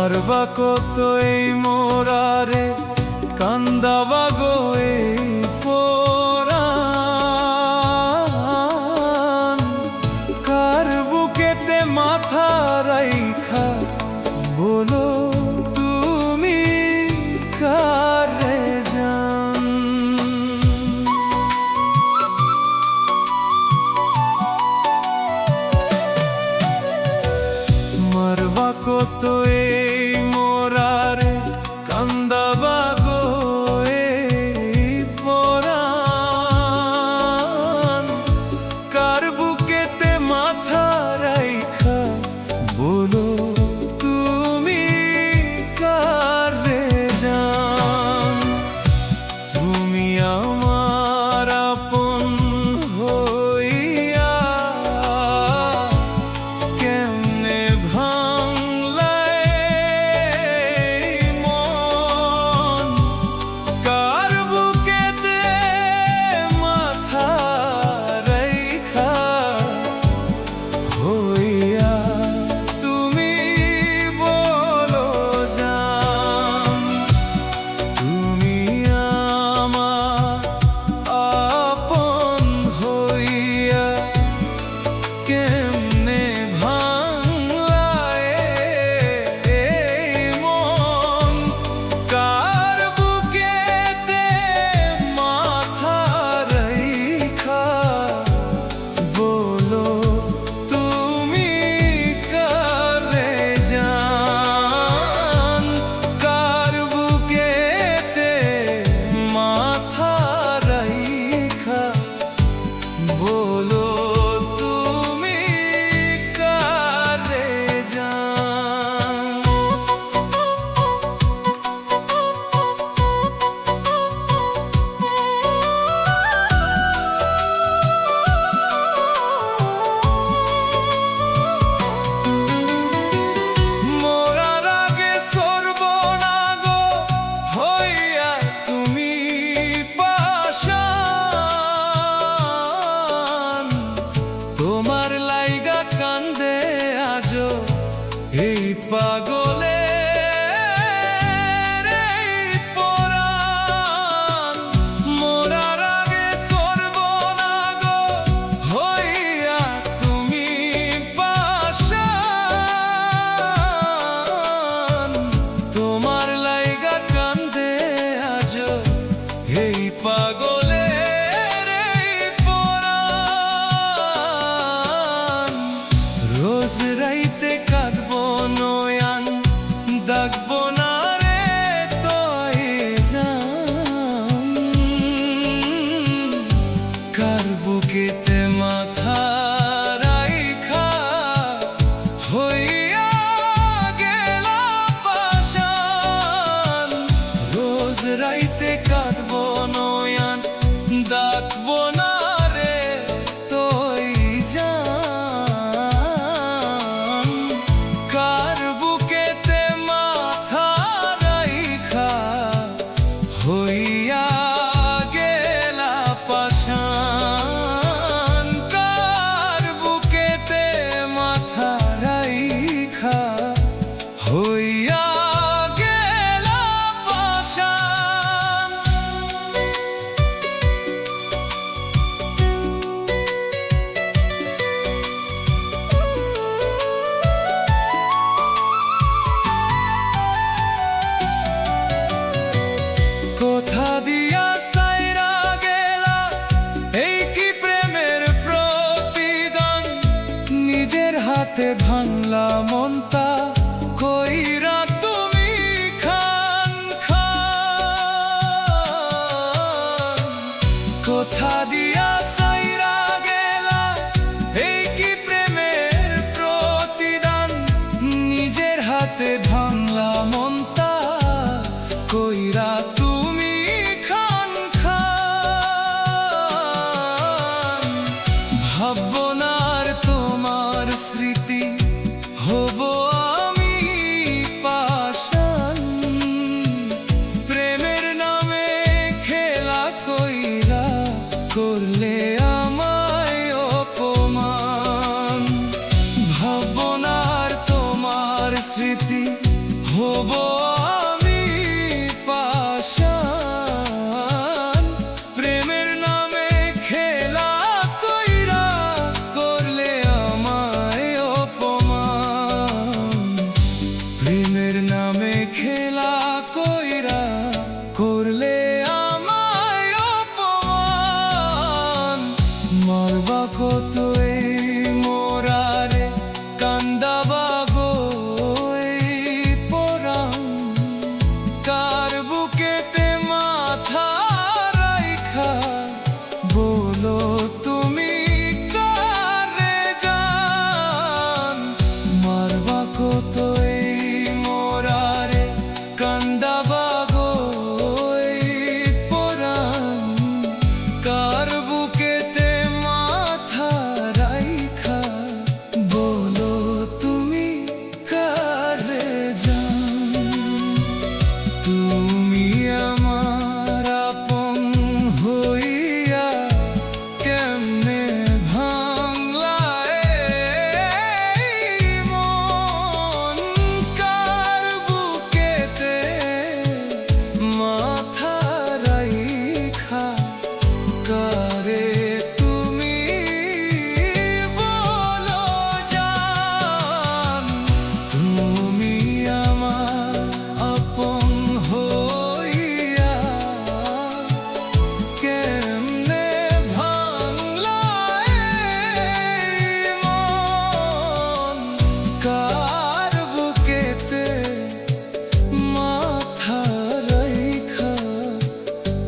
মারবা কত এই মোরারে কান্দাবা গো এই পরাণ কার বুকেতে মাথা রাইখা বলো তুমি কারে জান। মারবা কত এই মোরারে কান্দাবা গো এই পরাণ কার বুকেতে মাথা রাইখা বলো তুমি কারে জান। তুমি আমার আপন হইয়া কেমনে ভাঙলাই মন কার বুকেতে মাথা রাইখা হইয়া তুমি বলো জান। তুমি আমার আপন হইয়া কেমনে ভাঙলাই মন কার বুকেতে মাথা রাইখা বলো তুমি কারে জান। কার বুকেতে মাথা রাইখা বলো তুমি কারে জান। মোরার আগে সর্বনা গো হইয়া তুমি পাষাণ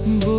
বুকে